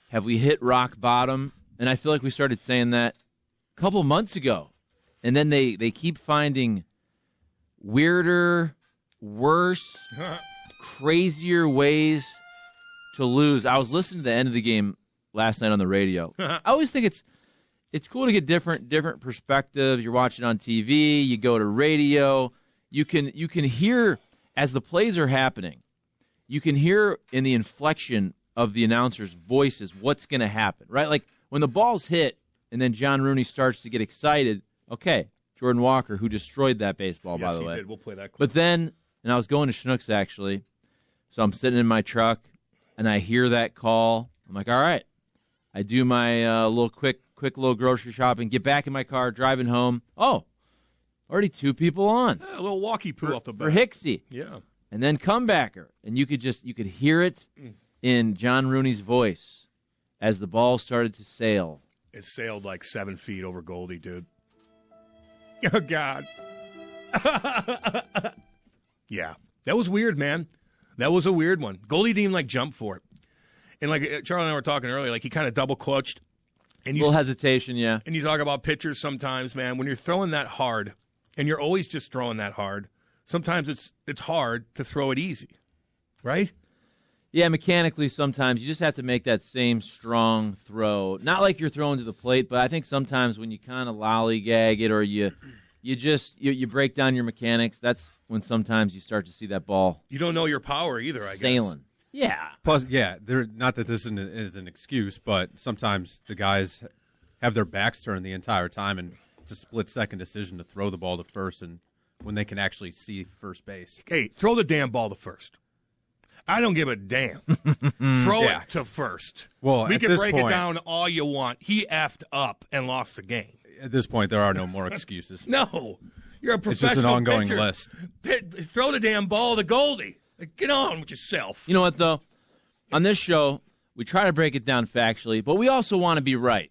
have we hit rock bottom? And I feel like we started saying that a couple months ago. And then they keep finding weirder, worse, crazier ways to lose. I was listening to the end of the game last night on the radio. I always think it's cool to get different perspectives. You're watching on TV, you go to radio, you can hear as the plays are happening. You can hear in the inflection of the announcers' voices what's going to happen, right? Like when the ball's hit and then John Rooney starts to get excited, okay, Jordan Walker, who destroyed that baseball, by the way. Yes, he did. We'll play that clip. But then, and I was going to Schnucks, actually, so I'm sitting in my truck, and I hear that call. I'm like, all right. I do my little quick little grocery shopping, get back in my car, driving home. Oh, already 2 people on. A little walkie poo off the back. For Hicksy. Yeah. And then comebacker. And you could hear it in John Rooney's voice as the ball started to sail. It sailed like 7 feet over Goldie, dude. Oh, God. Yeah. That was weird, man. That was a weird one. Goldie didn't even, jump for it. And, Charlie and I were talking earlier, he kind of double-clutched. A little hesitation, yeah. And you talk about pitchers sometimes, man. When you're throwing that hard, and you're always just throwing that hard, sometimes it's hard to throw it easy, right? Yeah, mechanically sometimes you just have to make that same strong throw. Not like you're throwing to the plate, but I think sometimes when you kind of lollygag it or you break down your mechanics, that's when sometimes you start to see that ball. You don't know your power either, I guess. Sailing. Yeah. Plus, not that this is an excuse, but sometimes the guys have their backs turned the entire time, and it's a split-second decision to throw the ball to first, and when they can actually see first base. Hey, throw the damn ball to first. I don't give a damn. Throw it to first. Well, we can break it down all you want. He effed up and lost the game. At this point, there are no more excuses. No. You're a professional It's just an ongoing pitcher. list. Throw the damn ball to Goldie. Get on with yourself. You know what, though? On this show, we try to break it down factually, but we also want to be right.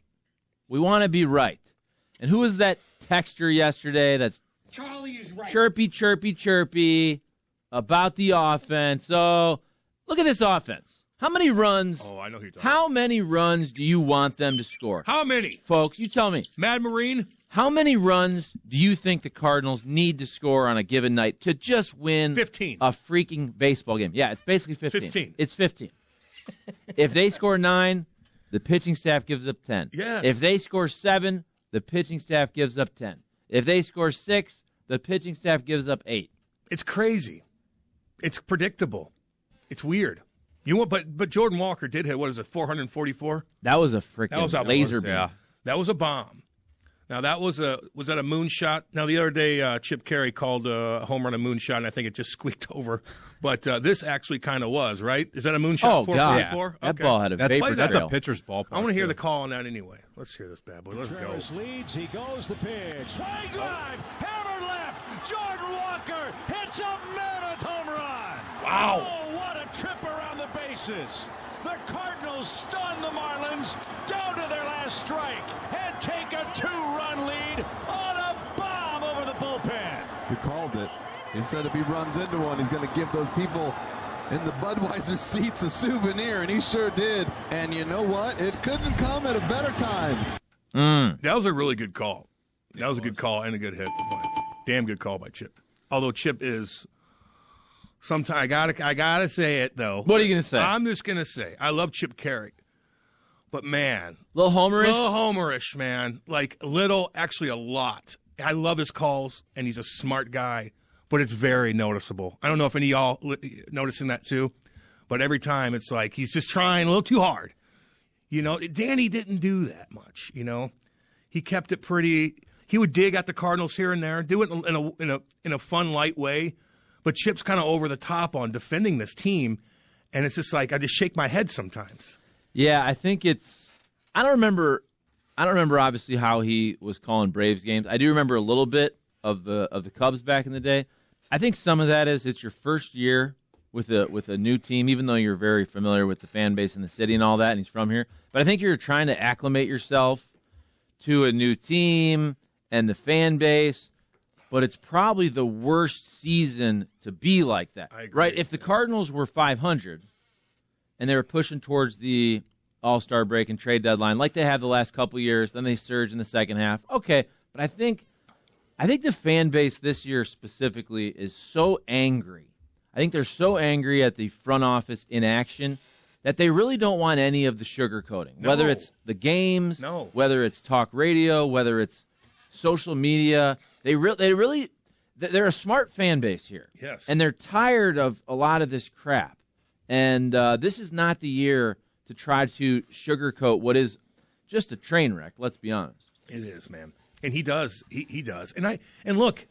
We want to be right. And who was that texter yesterday that's Charlie is right. Chirpy about the offense? So, look at this offense. How many runs? Oh, I know who you're talking How many runs do you want them to score? How many? Folks, you tell me. Mad Marine? How many runs do you think the Cardinals need to score on a given night to just win 15. A freaking baseball game? Yeah, it's basically 15. 15. It's 15. If they score 9, the pitching staff gives up 10. Yes. If they score 7, the pitching staff gives up 10. If they score 6, the pitching staff gives up 8. It's crazy. It's predictable. It's weird. You know what? But Jordan Walker did hit, 444? That was a freaking laser beam. Yeah. That was a bomb. Now, was that a moonshot? Now, the other day, Chip Caray called a home run a moonshot, and I think it just squeaked over. But this actually kind of was, right? Is that a moonshot? Oh, God. 444? That ball had a vapor That's trail. a pitcher's ballpark. I want to hear too. the call on that anyway. Let's hear this bad boy. Let's go. Travis leads. He goes the pitch. Swing drive. Hammer left. Jordan Walker hits a mammoth home run. Wow. Oh, what a trip around the bases. The Cardinals stun the Marlins down to their last strike and take a 2-run lead on a bomb over the bullpen. He called it. He said if he runs into one, he's going to give those people in the Budweiser seats a souvenir, and he sure did. And you know what? It couldn't come at a better time. That was a really good call. That was a good call and a good hit. Damn good call by Chip. Although Chip is... Sometimes I gotta say it though. What are you gonna say? I'm just gonna say I love Chip Caray, but man, Little homerish? little homerish, man. Actually a lot. I love his calls, and he's a smart guy, but it's very noticeable. I don't know if any of y'all noticing that too, but every time it's like he's just trying a little too hard. You know, Danny didn't do that much. You know, he kept it pretty. He would dig at the Cardinals here and there, do it in a fun, light way. But Chip's kind of over the top on defending this team, and it's just like I just shake my head sometimes. Yeah, I think it's. I don't remember obviously how he was calling Braves games. I do remember a little bit of the Cubs back in the day. I think some of that is it's your first year with a new team, even though you're very familiar with the fan base in the city and all that, and he's from here. But I think you're trying to acclimate yourself to a new team and the fan base. But it's probably the worst season to be like that, I agree. right? If the Cardinals were 500 and they were pushing towards the All-Star break and trade deadline like they have the last couple years. Then they surge in the second half. Okay, but I think the fan base this year specifically is so angry. I think they're so angry at the front office inaction that they really don't want any of the sugarcoating. No. Whether it's the games, No. whether it's talk radio, whether it's social media. They're a smart fan base here. Yes. And they're tired of a lot of this crap. And this is not the year to try to sugarcoat what is just a train wreck, let's be honest. It is, man. And he does. He does. And look,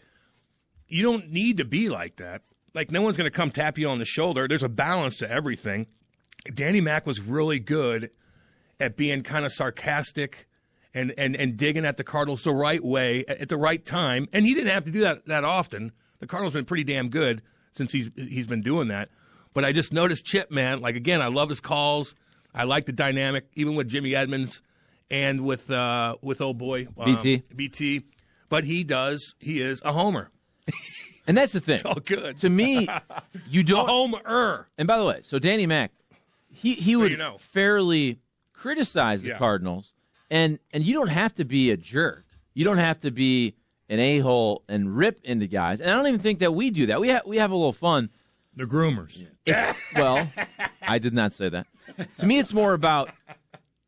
you don't need to be like that. Like, no one's going to come tap you on the shoulder. There's a balance to everything. Danny Mac was really good at being kind of sarcastic and digging at the Cardinals the right way at the right time. And he didn't have to do that often. The Cardinals have been pretty damn good since he's been doing that. But I just noticed Chip, man, like, again, I love his calls. I like the dynamic, even with Jimmy Edmonds and with old boy BT. But he is a homer. And that's the thing. It's all good. To me, you don't. A homer. And by the way, so Danny Mac, he would fairly criticize the Cardinals, and you don't have to be a jerk. You don't have to be an a-hole and rip into guys. And I don't even think that we do that. We have a little fun. The groomers. Well, I did not say that. To me, it's more about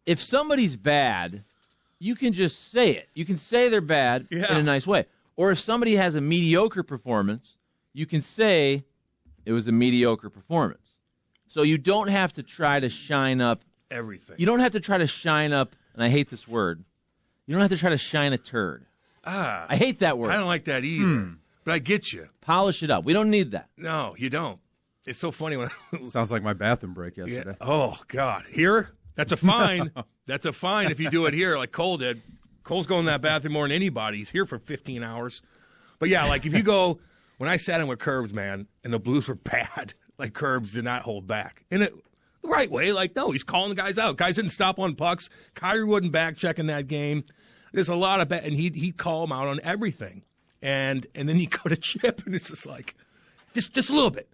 if somebody's bad, you can just say it. You can say they're bad in a nice way. Or if somebody has a mediocre performance, you can say it was a mediocre performance. So you don't have to try to shine up everything. You don't have to try to shine up, and I hate this word, you don't have to try to shine a turd. I hate that word. I don't like that either. But I get you. Polish it up. We don't need that. No, you don't. It's so funny when sounds like my bathroom break yesterday. Yeah. Oh, God. Here? That's a fine. That's a fine if you do it here like Cole did. Cole's going to that bathroom more than anybody. He's here for 15 hours. But, yeah, like if you go – when I sat in with Curbs, man, and the Blues were bad, like Curbs did not hold back. In the right way. Like, no, he's calling the guys out. Guys didn't stop on pucks. Kyrie wasn't back checking that game. There's a lot of – and he'd call them out on everything. And then you go to Chip, and it's just like, just a little bit.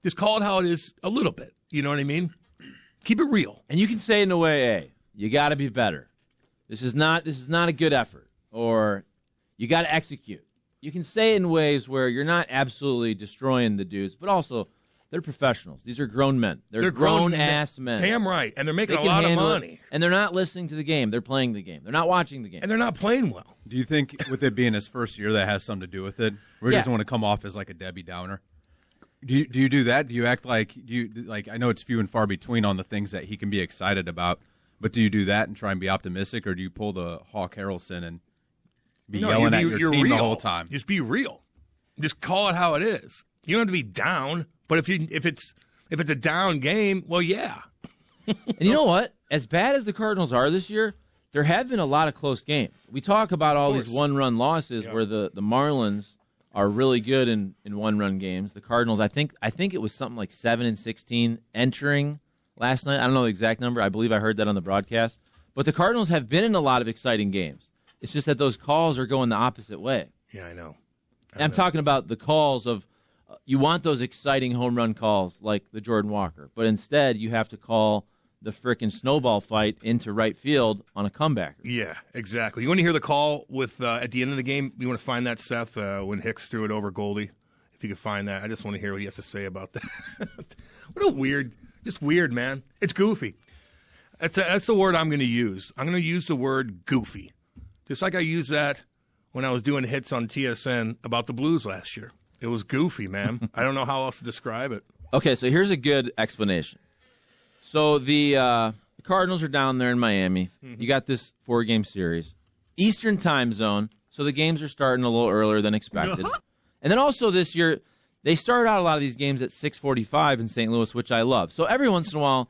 Just call it how it is a little bit. You know what I mean? Keep it real. And you can say in a way, hey, you got to be better. This is not a good effort. Or you got to execute. You can say it in ways where you're not absolutely destroying the dudes, but also they're professionals. These are grown men. They're grown-ass men. Damn right. And they're making a lot of money. And they're not listening to the game. They're playing the game. They're not watching the game. And they're not playing well. Do you think with it being his first year that has something to do with it? Or he doesn't want to come off as like a Debbie Downer? Do you do that? Do you act like I know it's few and far between on the things that he can be excited about, but do you do that and try and be optimistic, or do you pull the Hawk Harrelson and be yelling at your team real. the whole time? Just be real. Just call it how it is. You don't have to be down, but if it's a down game, well, yeah. And you know what? As bad as the Cardinals are this year, there have been a lot of close games. We talk about all these one-run losses where the Marlins are really good in one-run games. The Cardinals, I think it was something like 7-16 entering last night. I don't know the exact number. I believe I heard that on the broadcast. But the Cardinals have been in a lot of exciting games. It's just that those calls are going the opposite way. Yeah, I know. I'm talking about the calls of you want those exciting home run calls like the Jordan Walker, but instead you have to call the frickin' snowball fight into right field on a comebacker. Yeah, exactly. You want to hear the call with at the end of the game? You want to find that, Seth, when Hicks threw it over Goldie? If you could find that. I just want to hear what he has to say about that. What a weird, man. It's goofy. That's the word I'm going to use. I'm going to use the word goofy. Just like I used that when I was doing hits on TSN about the Blues last year. It was goofy, man. I don't know how else to describe it. Okay, so here's a good explanation. So the Cardinals are down there in Miami. You got this 4-game series. Eastern time zone, so the games are starting a little earlier than expected. And then also this year, they start out a lot of these games at 6:45 in St. Louis, which I love. So every once in a while,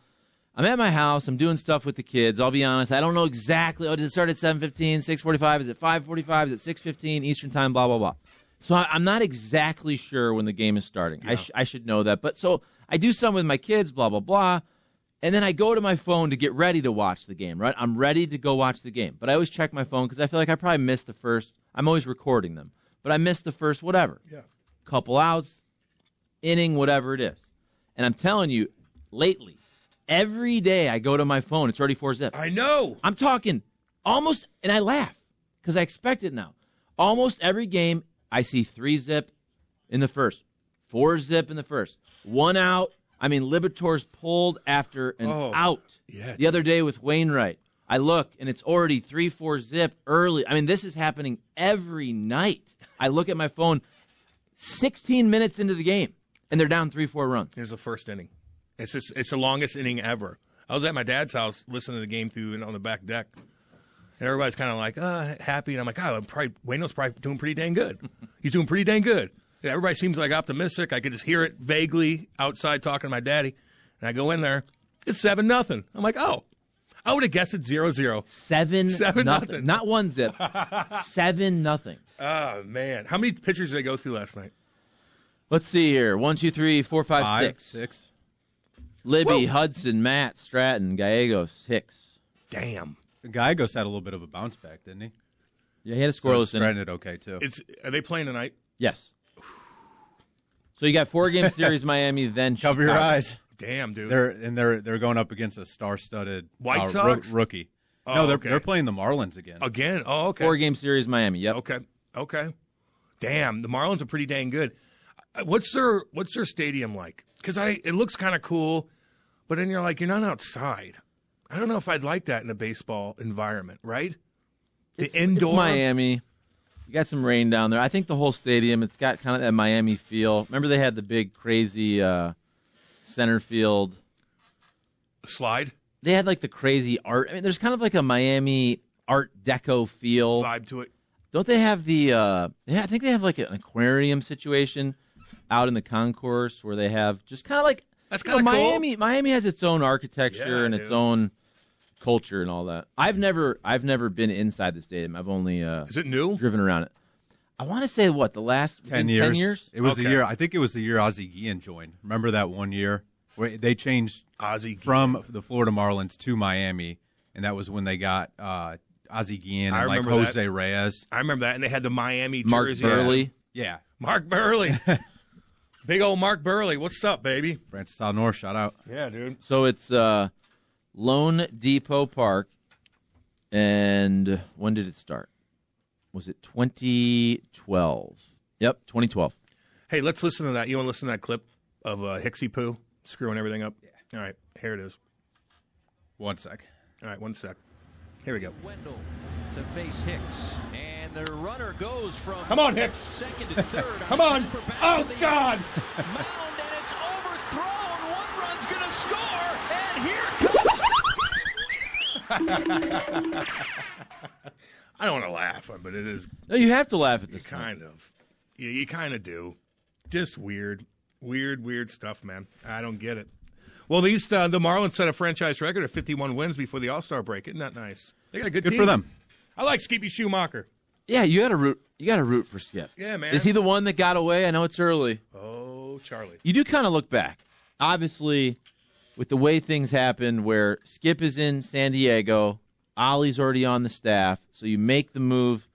I'm at my house. I'm doing stuff with the kids. I'll be honest. I don't know exactly. Oh, does it start at 7:15, 6:45? Is it 5:45? Is it 6:15 Eastern time? Blah, blah, blah. So I'm not exactly sure when the game is starting. Yeah. I should know that. But so I do some with my kids, blah, blah, blah. And then I go to my phone to get ready to watch the game, right? I'm ready to go watch the game. But I always check my phone because I feel like I probably missed the first. I'm always recording them. But I missed the first whatever. Yeah. Couple outs, inning, whatever it is. And I'm telling you, lately, every day I go to my phone, it's already 4-zip. I know. I'm talking almost, and I laugh because I expect it now. Almost every game, I see 3-zip in the first, 4-zip in the first, 1 out. I mean, Liberators pulled after an out. Yeah, the other day with Wainwright. I look, and it's already 3-4-zip early. I mean, this is happening every night. I look at my phone 16 minutes into the game, and they're down 3-4 runs. It's the first inning. It's the longest inning ever. I was at my dad's house listening to the game through and on the back deck. And everybody's kind of like, happy. And I'm like, Waino's probably doing pretty dang good. He's doing pretty dang good. Yeah, everybody seems like optimistic. I could just hear it vaguely outside talking to my daddy. And I go in there. It's 7-0. I'm like, oh. I would have guessed it 0-0. 7-0. Not 1-zip. 7-0. Oh, man. How many pitchers did they go through last night? Let's see here. 1, 2, 3, 4, 5, 6. Libby, Hudson, Matt, Stratton, Gallegos, Hicks. Damn. Gallegos had a little bit of a bounce back, didn't he? Yeah, he had a scoreless inning. Stratton did okay, too. Are they playing tonight? Yes. So you got 4-game series, Miami, then Cover your eyes. Damn, dude. They're going up against a star-studded White Sox rookie. Oh, no, okay. they're playing the Marlins again. Again? Oh, okay. 4-game series, Miami. Yep. Okay. Damn, the Marlins are pretty dang good. What's their stadium like? Because it looks kind of cool, but then you're like, you're not outside. I don't know if I'd like that in a baseball environment, right? Indoor. It's Miami. You got some rain down there. I think the whole stadium, it's got kind of that Miami feel. Remember they had the big, crazy center field slide? They had like the crazy art. I mean, there's kind of like a Miami Art Deco feel. Vibe to it. Don't they have the, I think they have like an aquarium situation out in the concourse where they have just kind of like, that's kind of cool. Miami has its own architecture and its own culture and all that. I've never been inside the stadium. I've only is it new? Driven around it. I want to say the last 10 years. 10 years? It was the year. I think it was the year Ozzie Guillen joined. Remember that one year where they changed from the Florida Marlins to Miami, and that was when they got Ozzie Guillen and like Jose Reyes. I remember that, and they had the Miami Mark jersey. Burley. Yeah, Mark Burley. Big old Mark Burley. What's up, baby? Francis Alnor, shout out. Yeah, dude. So it's Lone Depot Park, and when did it start? Was it 2012? Yep, 2012. Hey, let's listen to that. You want to listen to that clip of Hicksy Poo screwing everything up? Yeah. All right, here it is. 1 sec. All right, 1 sec. Here we go. Wendell to face Hicks, and the runner goes from come on, Hicks. Second to third. Come on. Oh, God. Mound, and it's overthrown. One run's going to score, and here comes. I don't want to laugh, but it is. No, you have to laugh at this. Kind of. Yeah, you kind of do. Just weird stuff, man. I don't get it. Well, the Marlins set a franchise record of 51 wins before the All-Star break. Isn't that nice? They got a good team. Good for them. I like Skippy Schumaker. Yeah, you got to root. You got to root for Skip. Yeah, man. Is he the one that got away? I know it's early. Oh, Charlie. You do kind of look back, obviously, with the way things happened, where Skip is in San Diego, Ollie's already on the staff, so you make the move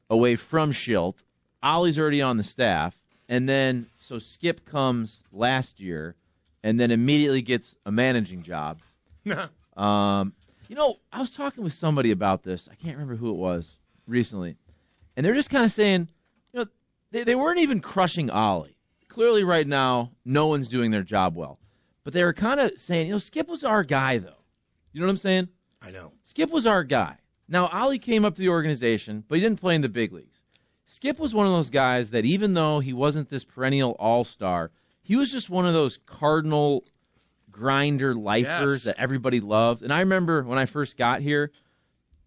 away from Schilt. Ollie's already on the staff, and then so Skip comes last year, and then immediately gets a managing job. I was talking with somebody about this. I can't remember who it was recently, and they're just kind of saying, they weren't even crushing Ollie. Clearly, right now, no one's doing their job well, but they were kind of saying, Skip was our guy, though. You know what I'm saying? I know. Skip was our guy. Now, Ollie came up to the organization, but he didn't play in the big leagues. Skip was one of those guys that even though he wasn't this perennial all-star, he was just one of those Cardinal grinder lifers that everybody loved. And I remember when I first got here,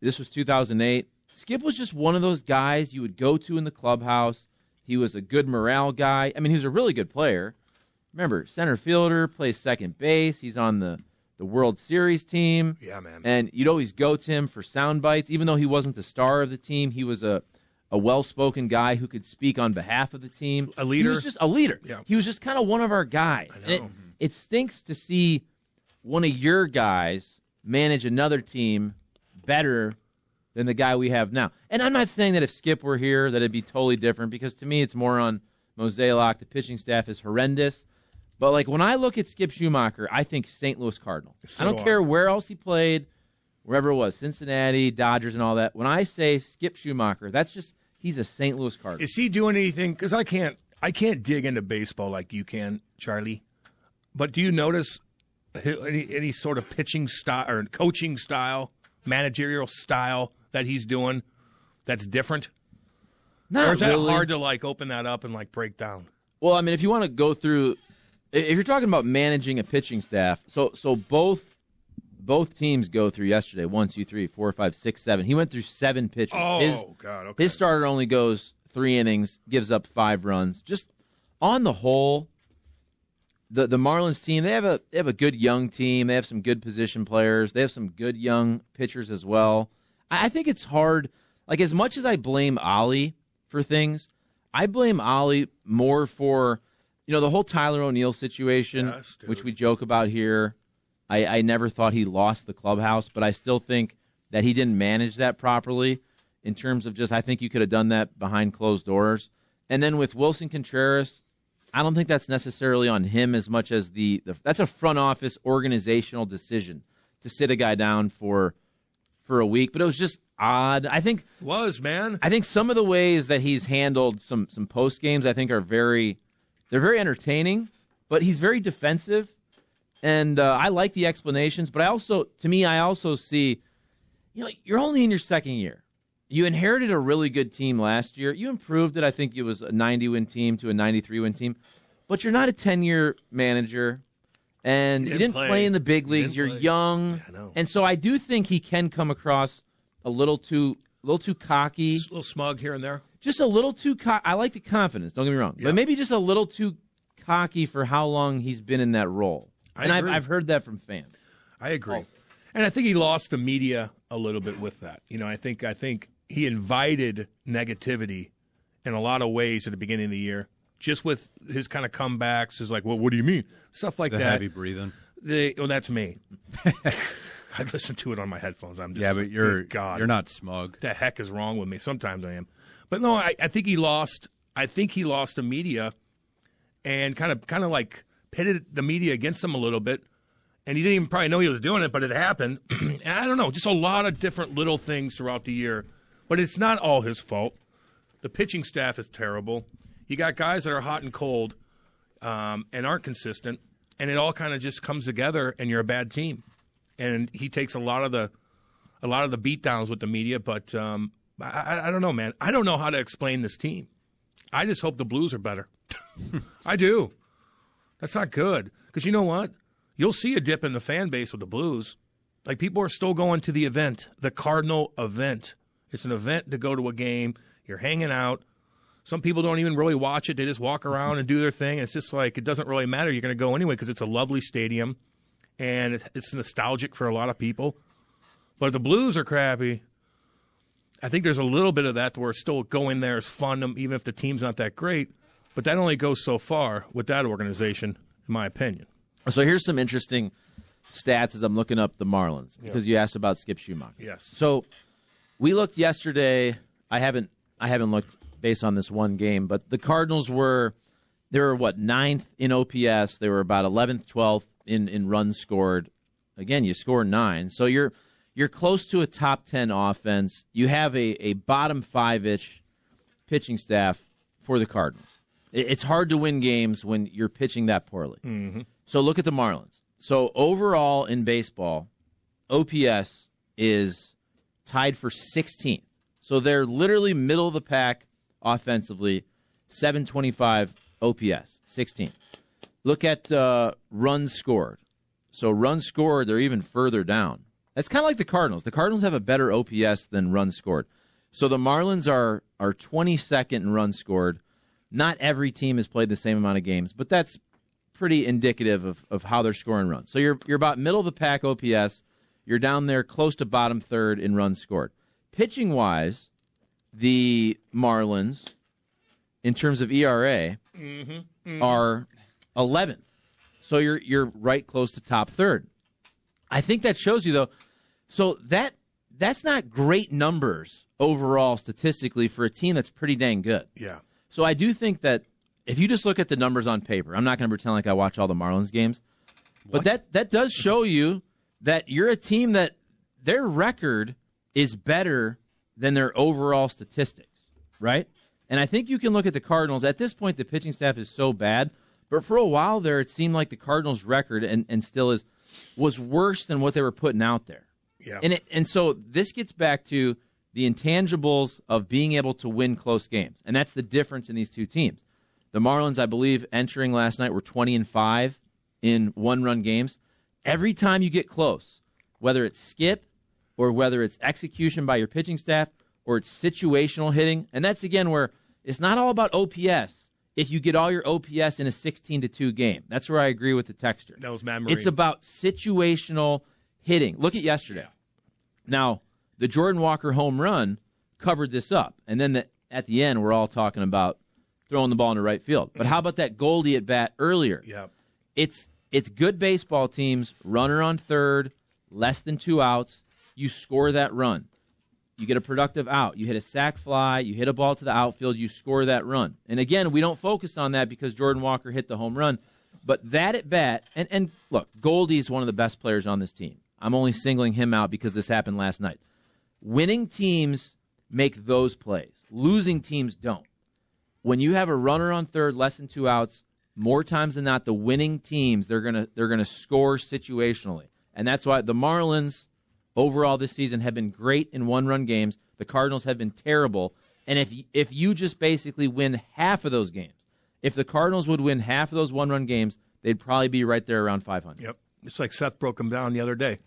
this was 2008, Skip was just one of those guys you would go to in the clubhouse. He was a good morale guy. I mean, he was a really good player. Remember, center fielder, plays second base. He's on the World Series team. Yeah, man. And you'd always go to him for sound bites. Even though he wasn't the star of the team, he was a well-spoken guy who could speak on behalf of the team. A leader. He was just a leader. Yeah. He was just kind of one of our guys. I know. And it stinks to see one of your guys manage another team better than the guy we have now. And I'm not saying that if Skip were here that it'd be totally different, because to me it's more on Mozeliak. The pitching staff is horrendous. But like when I look at Skip Schumaker, I think St. Louis Cardinal. So I don't care where else he played, wherever it was, Cincinnati, Dodgers, and all that. When I say Skip Schumaker, that's just he's a St. Louis Cardinal. Is he doing anything? Because I can't dig into baseball like you can, Charlie. But do you notice any sort of pitching style or coaching style, managerial style that he's doing that's different? Not or is that really. hard to like open that up and like break down? Well, I mean, if you want to go through, if you're talking about managing a pitching staff, so both teams go through yesterday 1, 2, 3, 4, 5, 6, 7. He went through 7 pitches. God! Okay. His starter only goes 3 innings, gives up 5 runs. Just on the whole, the Marlins team, they have a good young team. They have some good position players. They have some good young pitchers as well. I think it's hard. Like as much as I blame Ollie for things, I blame Ollie more for, the whole Tyler O'Neill situation, Yes, dude. which we joke about here. I never thought he lost the clubhouse, but I still think that he didn't manage that properly in terms of I think you could have done that behind closed doors. And then with Wilson Contreras, I don't think that's necessarily on him as much as that's a front office organizational decision to sit a guy down for a week. But it was just odd. I think some of the ways that he's handled some post games I think they're very entertaining, but he's very defensive. And I like the explanations, but I also see, you're only in your second year. You inherited a really good team last year. You improved it. I think it was a 90-win team to a 93-win team. But you're not a 10-year manager, and you didn't play in the big leagues. You're young. Yeah, and so I do think he can come across a little too cocky. A little smug here and there. Just a little too I like the confidence, don't get me wrong. Yeah. But maybe just a little too cocky for how long he's been in that role. I've heard that from fans. I agree. And I think he lost the media a little bit with that. I think he invited negativity in a lot of ways at the beginning of the year, just with his kind of comebacks. Is like, well, what do you mean? Stuff like The that. heavy breathing. That's me. I listen to it on my headphones. I'm just But you're not smug. The heck is wrong with me? Sometimes I am. But no, I think he lost. I think he lost the media, and kind of like pitted the media against him a little bit. And he didn't even probably know he was doing it, but it happened. And I don't know, just a lot of different little things throughout the year. But it's not all his fault. The pitching staff is terrible. You got guys that are hot and cold and aren't consistent, and it all kind of just comes together, and you're a bad team. And he takes a lot of the beatdowns with the media. But I don't know, man. I don't know how to explain this team. I just hope the Blues are better. I do. That's not good. Because you know what? You'll see a dip in the fan base with the Blues. Like, people are still going to the event, the Cardinal event. It's an event to go to a game. You're hanging out. Some people don't even really watch it. They just walk around and do their thing. And it's just like, it doesn't really matter. You're going to go anyway because it's a lovely stadium. And it's nostalgic for a lot of people. But if the Blues are crappy, I think there's a little bit of that where still going there is fun, even if the team's not that great. But that only goes so far with that organization, in my opinion. So here's some interesting stats as I'm looking up the Marlins, because you asked about Skip Schumaker. Yes. So we looked yesterday. I haven't looked based on this one game, but the Cardinals were 9th in OPS. They were about 11th, 12th in runs scored. Again, you score 9, so you're close to a top 10 offense. You have a bottom 5-ish pitching staff for the Cardinals. It's hard to win games when you're pitching that poorly. Mm-hmm. So look at the Marlins. So overall in baseball, OPS is tied for 16th. So they're literally middle of the pack offensively, 725 OPS, 16th. Look at runs scored. So runs scored, they're even further down. That's kind of like the Cardinals. The Cardinals have a better OPS than runs scored. So the Marlins are 22nd in runs scored. Not every team has played the same amount of games, but that's pretty indicative of how they're scoring runs. So you're about middle of the pack OPS. You're down there close to bottom third in runs scored. Pitching-wise, the Marlins, in terms of ERA, are 11th. So you're right close to top third. I think that shows you, though, so that's not great numbers overall statistically for a team that's pretty dang good. Yeah. So I do think that if you just look at the numbers on paper, I'm not going to pretend like I watch all the Marlins games, but that does show you that you're a team that their record is better than their overall statistics, right? And I think you can look at the Cardinals. At this point, the pitching staff is so bad, but for a while there, it seemed like the Cardinals' record, and still is, was worse than what they were putting out there. Yeah. And so this gets back to the intangibles of being able to win close games, and that's the difference in these two teams. The Marlins, I believe, entering last night were 20-5 in one-run games. Every time you get close, whether it's skip or whether it's execution by your pitching staff or it's situational hitting, and that's, again, where it's not all about OPS if you get all your OPS in a 16-2 game. That's where I agree with the texture. That was Matt Marine. It's about situational hitting. Look at yesterday. Now, the Jordan Walker home run covered this up, and then at the end, we're all talking about throwing the ball into right field. But how about that Goldie at bat earlier? Yeah. It's good baseball teams, runner on third, less than 2 outs, you score that run. You get a productive out. You hit a sac fly, you hit a ball to the outfield, you score that run. And again, we don't focus on that because Jordan Walker hit the home run. But that at bat, and look, Goldie is one of the best players on this team. I'm only singling him out because this happened last night. Winning teams make those plays. Losing teams don't. When you have a runner on third, less than 2 outs, more times than not, the winning teams, they're gonna score situationally. And that's why the Marlins overall this season have been great in one-run games. The Cardinals have been terrible. And if you just basically win half of those games, if the Cardinals would win half of those one-run games, they'd probably be right there around 500. Yep. It's like Seth broke them down the other day.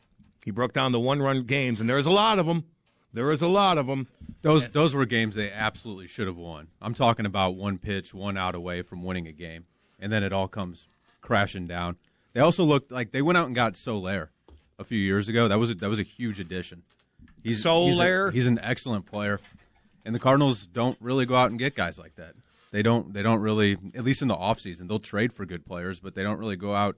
He broke down the one-run games, and there's a lot of them. There is a lot of them. Those were games they absolutely should have won. I'm talking about one pitch, 1 out away from winning a game, and then it all comes crashing down. They also looked like they went out and got Soler a few years ago. That was a huge addition. Soler? He's an excellent player, and the Cardinals don't really go out and get guys like that. They don't really, at least in the offseason. They'll trade for good players, but they don't really go out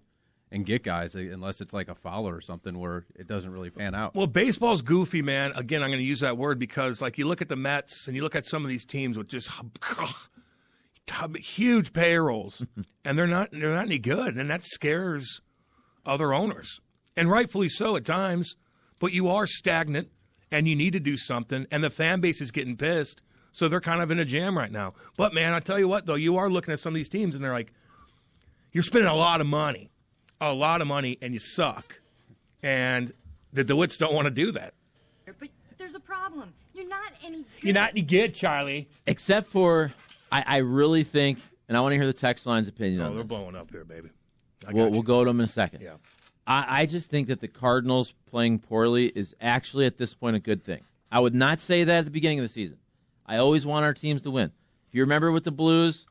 and get guys unless it's like a Fowler or something where it doesn't really pan out. Well, baseball's goofy, man. Again, I'm going to use that word because, like, you look at the Mets and you look at some of these teams with just huge payrolls, and they're not any good, and that scares other owners, and rightfully so at times. But you are stagnant, and you need to do something, and the fan base is getting pissed, so they're kind of in a jam right now. But man, I tell you what, though, you are looking at some of these teams, and they're like, you're spending a lot of money, and you suck. And the DeWitts don't want to do that. But there's a problem. You're not any good. You're not any good, Charlie. Except for, I really think, and I want to hear the text line's opinion on they're this. blowing up here, baby. We'll go to them in a second. Yeah. I just think that the Cardinals playing poorly is actually, at this point, a good thing. I would not say that at the beginning of the season. I always want our teams to win. If you remember with the Blues,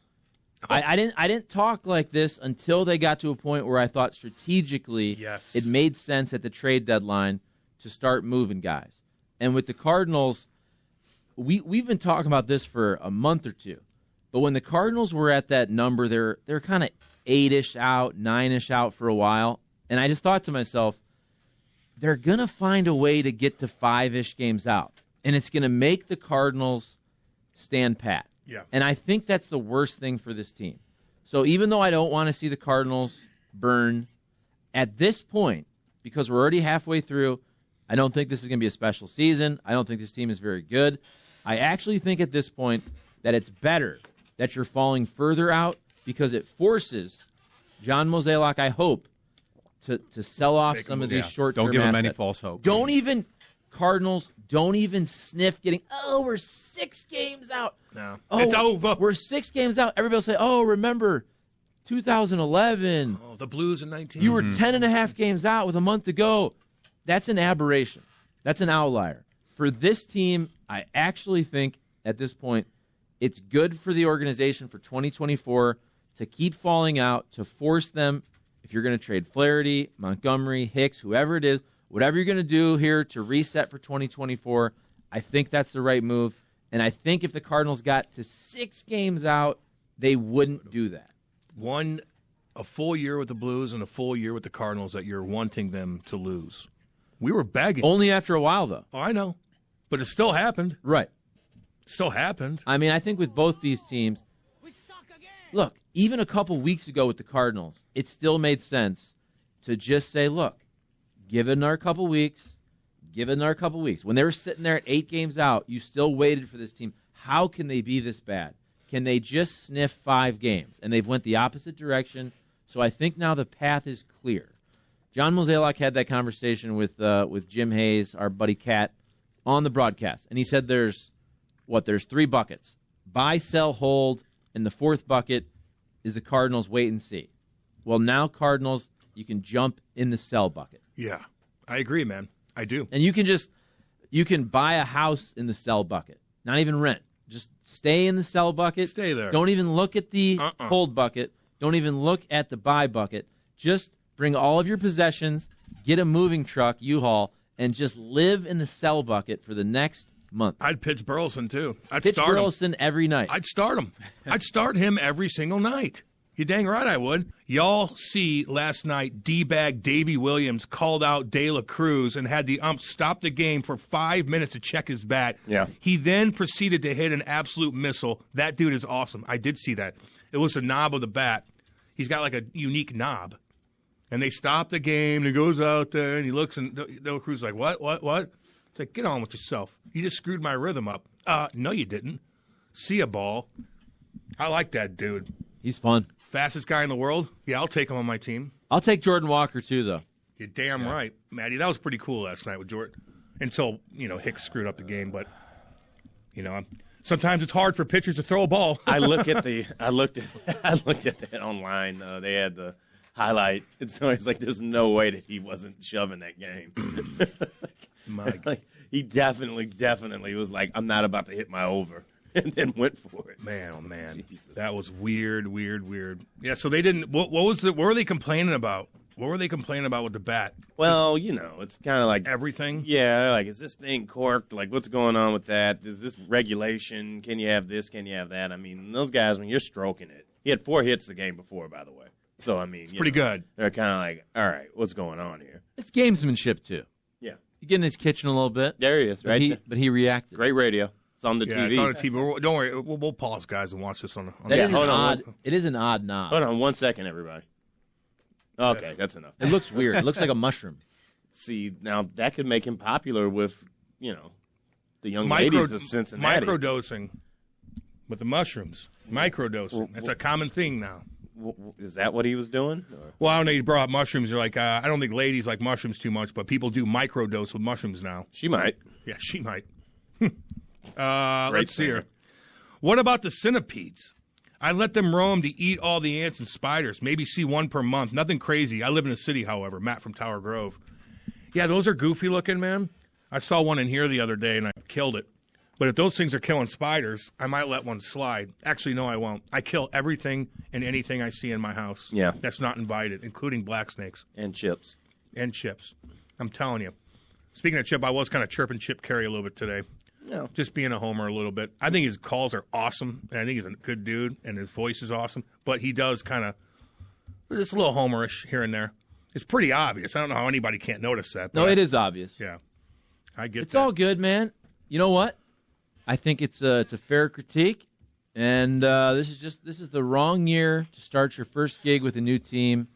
I didn't talk like this until they got to a point where I thought strategically it made sense at the trade deadline to start moving guys. And with the Cardinals, we've been talking about this for a month or two. But when the Cardinals were at that number, they're kind of 8-ish out, 9-ish out for a while. And I just thought to myself, they're going to find a way to get to 5-ish games out. And it's going to make the Cardinals stand pat. Yeah. And I think that's the worst thing for this team. So even though I don't want to see the Cardinals burn, at this point, because we're already halfway through, I don't think this is going to be a special season. I don't think this team is very good. I actually think at this point that it's better that you're falling further out because it forces John Mozeliak, I hope, to sell off some of these short-term Don't give him any assets. false hope. Cardinals, don't even sniff getting, we're 6 games out. No. Oh, It's over. We're 6 games out. Everybody will say, remember 2011. Oh, the Blues in 19. You were 10.5 games out with a month to go. That's an aberration. That's an outlier. For this team, I actually think at this point it's good for the organization for 2024 to keep falling out, to force them, if you're going to trade Flaherty, Montgomery, Hicks, whoever it is, whatever you're going to do here to reset for 2024, I think that's the right move. And I think if the Cardinals got to 6 games out, they wouldn't do that. A full year with the Blues and a full year with the Cardinals that you're wanting them to lose. We were begging. Only after a while, though. Oh, I know. But it still happened. Right. Still happened. I mean, I think with both these teams, look, even a couple weeks ago with the Cardinals, it still made sense to just say, look, give it another couple weeks. Give it another couple weeks. When they were sitting there at 8 games out, you still waited for this team. How can they be this bad? Can they just sniff 5 games? And they've went the opposite direction. So I think now the path is clear. John Mozeliak had that conversation with Jim Hayes, our buddy Cat, on the broadcast. And he said there's 3 buckets. Buy, sell, hold, and the 4th bucket is the Cardinals wait and see. Well, now Cardinals, you can jump in the sell bucket. Yeah, I agree, man. I do. And you can buy a house in the sell bucket. Not even rent. Just stay in the sell bucket. Stay there. Don't even look at the hold bucket. Don't even look at the buy bucket. Just bring all of your possessions, get a moving truck, U-Haul, and just live in the sell bucket for the next month. I'd pitch Burleson, too. I'd pitch start Burleson every night. I'd start him. I'd start him every single night. You dang right I would. Y'all see last night D-bag Davey Williams called out De La Cruz and had the ump stop the game for 5 minutes to check his bat. Yeah. He then proceeded to hit an absolute missile. That dude is awesome. I did see that. It was the knob of the bat. He's got like a unique knob. And they stop the game, and he goes out there, and he looks, and De La Cruz is like, what? It's like, get on with yourself. You just screwed my rhythm up. No, you didn't. See a ball. I like that dude. He's fun. Fastest guy in the world? Yeah, I'll take him on my team. I'll take Jordan Walker, too, though. You're damn right, Matty. That was pretty cool last night with Jordan. Until, Hicks screwed up the game. But, sometimes it's hard for pitchers to throw a ball. I looked at that online. They had the highlight. And so it's like, there's no way that he wasn't shoving that game. He definitely was like, I'm not about to hit my over. And then went for it. Man, oh man, Jesus. That was weird. Yeah, so they didn't. What were they complaining about? What were they complaining about with the bat? Well, it's kind of like everything. Yeah, like is this thing corked? Like what's going on with that? Is this regulation? Can you have this? Can you have that? I mean, those guys when you're stroking it, he had 4 hits the game before, by the way. So I mean, it's pretty good. They're kind of like, all right, what's going on here? It's gamesmanship, too. Yeah, You get in his kitchen a little bit. there he is, right? But he reacted. Great radio. It's on the TV. It's on the TV. Don't worry, we'll pause, guys, and watch this on That the is hold an on. odd. It is an odd knob. Hold on 1 second, everybody. Okay, that's enough. It looks weird. It looks like a mushroom. See, now that could make him popular with, the young ladies of Cincinnati. Microdosing with the mushrooms. Microdosing. That's a common thing now. Is that what he was doing? Or? Well, I don't know. You brought up mushrooms. You're like, I don't think ladies like mushrooms too much, but people do microdose with mushrooms now. She might. Yeah, she might. Let's see here. What about the centipedes? I let them roam to eat all the ants and spiders. Maybe see 1 per month. Nothing crazy. I live in a city, however. Matt from Tower Grove. Yeah, those are goofy looking, man. I saw one in here the other day, and I killed it. But if those things are killing spiders, I might let one slide. Actually, no, I won't. I kill everything and anything I see in my house. Yeah. That's not invited, including black snakes. And chips. And chips. I'm telling you. Speaking of Chip, I was kind of chirping Chip Caray a little bit today. No. Just being a homer a little bit. I think his calls are awesome, and I think he's a good dude, and his voice is awesome. But he does kind of just a little homerish here and there. It's pretty obvious. I don't know how anybody can't notice that. No, it is obvious. Yeah, I get It's that. all good, man. You know what? I think it's a fair critique, and this is the wrong year to start your first gig with a new team.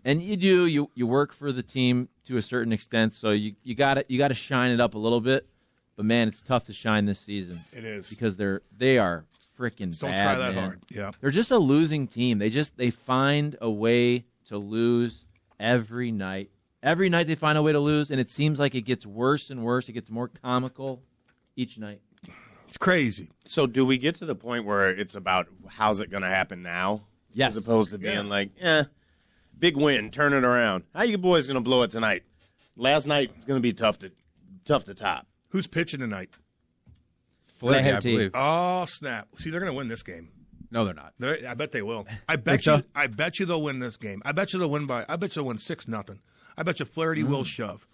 And you work for the team to a certain extent, so you got to shine it up a little bit. But man, it's tough to shine this season. It is because they are freaking Just don't bad, try that man. hard. Yeah, they're just a losing team. They find a way to lose every night. Every night they find a way to lose, and it seems like it gets worse and worse. It gets more comical each night. it's crazy. So do we get to the point where it's about how's it going to happen now? Yes. As opposed to being like, big win, turn it around. How you boys going to blow it tonight? Last night is going to be tough to top. Who's pitching tonight? Flaherty, I believe. Oh, snap. See, they're going to win this game. No, they're not. I bet they will. I bet you they'll win this game. I bet you they'll win 6-0. I bet you Flaherty will shove.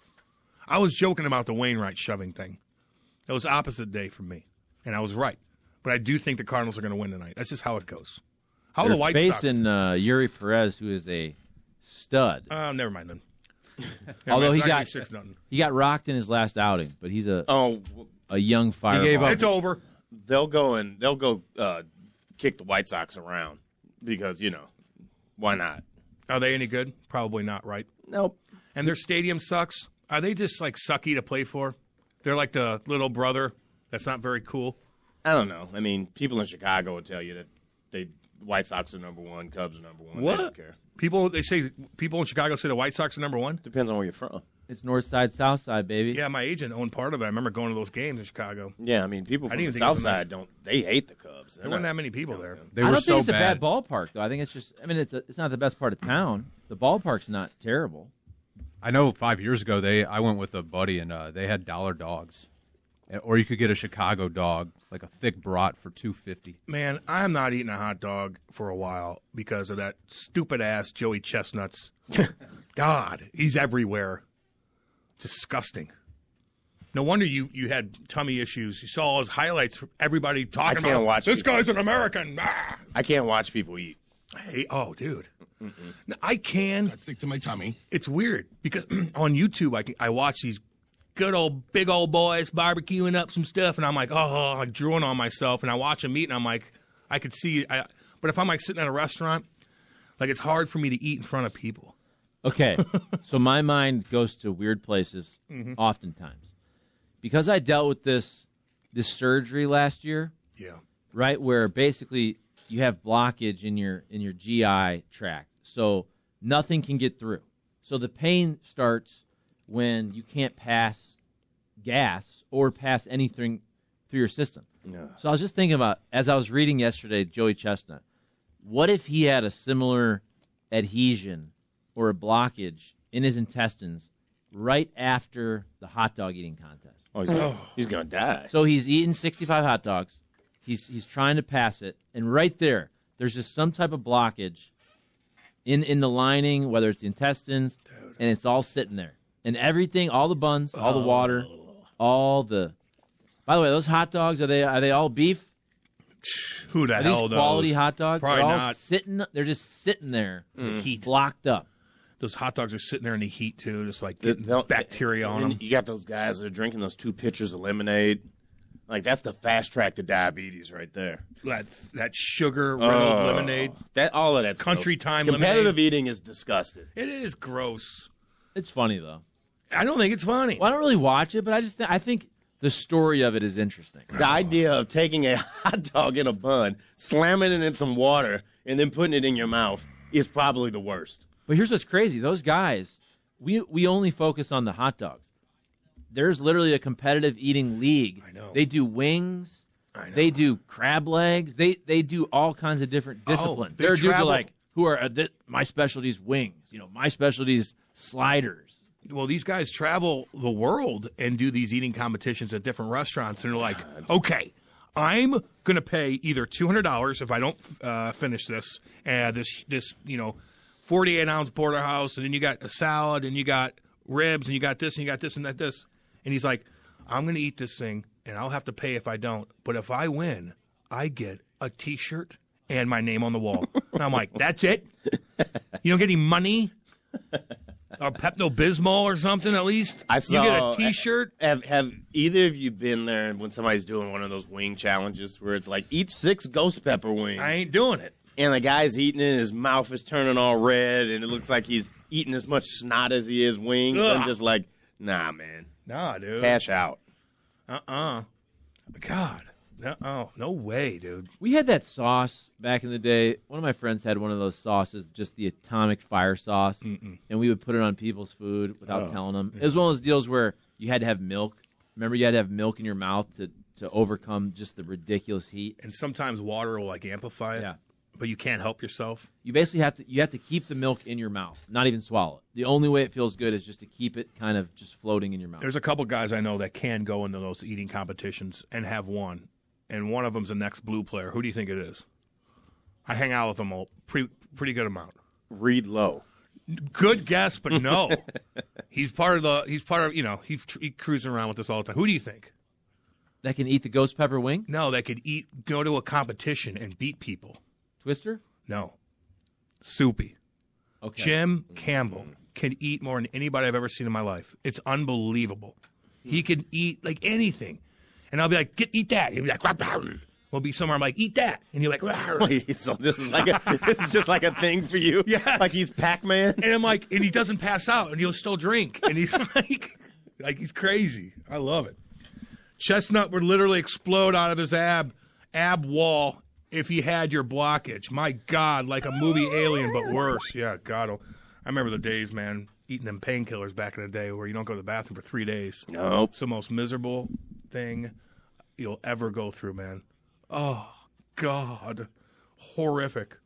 I was joking about the Wainwright shoving thing. It was opposite day for me, and I was right. But I do think the Cardinals are going to win tonight. That's just how it goes. How are the White Sox? Facing Yuri Perez, who is a stud. Never mind then. Although he he got rocked in his last outing, but he's a young fireball. It's over. They'll go kick the White Sox around. because, why not? Are they any good? Probably not, right? Nope. And their stadium sucks. Are they just like sucky to play for? They're like the little brother that's not very cool. I don't know. I mean, people in Chicago will tell you that White Sox are number one, Cubs are number one. What? They don't care. People in Chicago say the White Sox are number one? Depends on where you're from. It's North Side, South Side, baby. Yeah, my agent owned part of it. I remember going to those games in Chicago. Yeah, I mean, people I from didn't the even think South it was Side they hate the Cubs. There weren't that many people there. They I were don't so think it's bad. a bad ballpark, though. I think it's just, it's not the best part of town. The ballpark's not terrible. I know 5 years ago I went with a buddy and they had dollar dogs, or you could get a Chicago dog, like a thick brat for $2.50. Man, I'm not eating a hot dog for a while because of that stupid ass Joey Chestnuts. God, he's everywhere. Disgusting. No wonder you had tummy issues. You saw all his highlights. Everybody talking can't about watch this people. guy's an American. Ah! I can't watch people eat. Oh, dude. No, I can. I'd stick to my tummy. It's weird because on YouTube I watch these good old big old boys barbecuing up some stuff, and I'm like, I'm drooling on myself, and I watch them eat, and I'm like, I could see. But if I'm like sitting at a restaurant, like it's hard for me to eat in front of people. Okay, so my mind goes to weird places oftentimes. Because I dealt with this surgery last year, Yeah. right, where basically you have blockage in your GI tract, so nothing can get through. So the pain starts when you can't pass gas or pass anything through your system. Yeah. So I was just thinking about, as I was reading yesterday, Joey Chestnut, what if he had a similar adhesion or a blockage in his intestines right after the hot dog eating contest? He's going to die. So he's eating 65 hot dogs. He's trying to pass it, and right there's just some type of blockage in the lining, whether it's the intestines, and it's all sitting there. And everything, all the buns, all the water, all the. By the way, those hot dogs, are they all beef? Who the Are hell these knows? quality hot dogs? Probably they're all not. They're just sitting there, Heat. locked up. Those hot dogs are sitting there in the heat too, just like getting bacteria on And them. You got those guys that are drinking those 2 pitchers of lemonade. Like, that's the fast track to diabetes right there. That sugar riddled lemonade. All of that. Country time Competitive lemonade. eating is disgusting. It is gross. It's funny though. I don't think it's funny. Well, I don't really watch it, but I think the story of it is interesting. The idea of taking a hot dog in a bun, slamming it in some water, and then putting it in your mouth is probably the worst. But here's what's crazy. Those guys, we only focus on the hot dogs. There's literally a competitive eating league. I know. They do wings. I know. They do crab legs. They do all kinds of different disciplines. they There are dudes who are travel- like, who are, my specialty is wings. My specialty is sliders. Well, these guys travel the world and do these eating competitions at different restaurants, and they're like, okay, I'm going to pay either $200 if I don't finish this, this 48-ounce porterhouse, and then you got a salad, and you got ribs, and you got this, and you got this, and that this. And he's like, I'm going to eat this thing, and I'll have to pay if I don't. But if I win, I get a T-shirt and my name on the wall. And I'm like, that's it? You don't get any money? Or Pepto-Bismol or something at least? You get a T-shirt? Have either of you been there when somebody's doing one of those wing challenges where it's like, eat 6 ghost pepper wings? I ain't doing it. And the guy's eating it, his mouth is turning all red, and it looks like he's eating as much snot as he is wings. Ugh. I'm just like, nah, man. Nah, dude. Cash out. God. No way, dude. We had that sauce back in the day. One of my friends had one of those sauces, just the atomic fire sauce, and we would put it on people's food without telling them. It was one of those deals where you had to have milk. Remember, you had to have milk in your mouth to overcome just the ridiculous heat. And sometimes water will like amplify it. Yeah. But you can't help yourself. You basically have to keep the milk in your mouth, not even swallow it. The only way it feels good is just to keep it kind of just floating in your mouth. There's a couple guys I know that can go into those eating competitions and have won. And one of them's the next blue player. Who do you think it is? I hang out with them a pretty good amount. Read low. Good guess, but no. He's cruising around with us all the time. Who do you think? That can eat the ghost pepper wing? No, that could go to a competition and beat people. Twister? No. Soupy. Okay. Jim Campbell can eat more than anybody I've ever seen in my life. It's unbelievable. He can eat like anything. And I'll be like, eat that. He'll be like, well, will be somewhere. I'm like, eat that, and you're like, "Rawr." Wait, so this is just like a thing for you? Yes. Like he's Pac-Man? And I'm like, and he doesn't pass out, and he'll still drink, and he's like he's crazy. I love it. Chestnut would literally explode out of his ab wall if he had your blockage. My God, like a movie Alien, but worse. Yeah, God. I remember the days, man, eating them painkillers back in the day where you don't go to the bathroom for 3 days. Nope. It's the most miserable thing you'll ever go through, man. Oh, God. Horrific.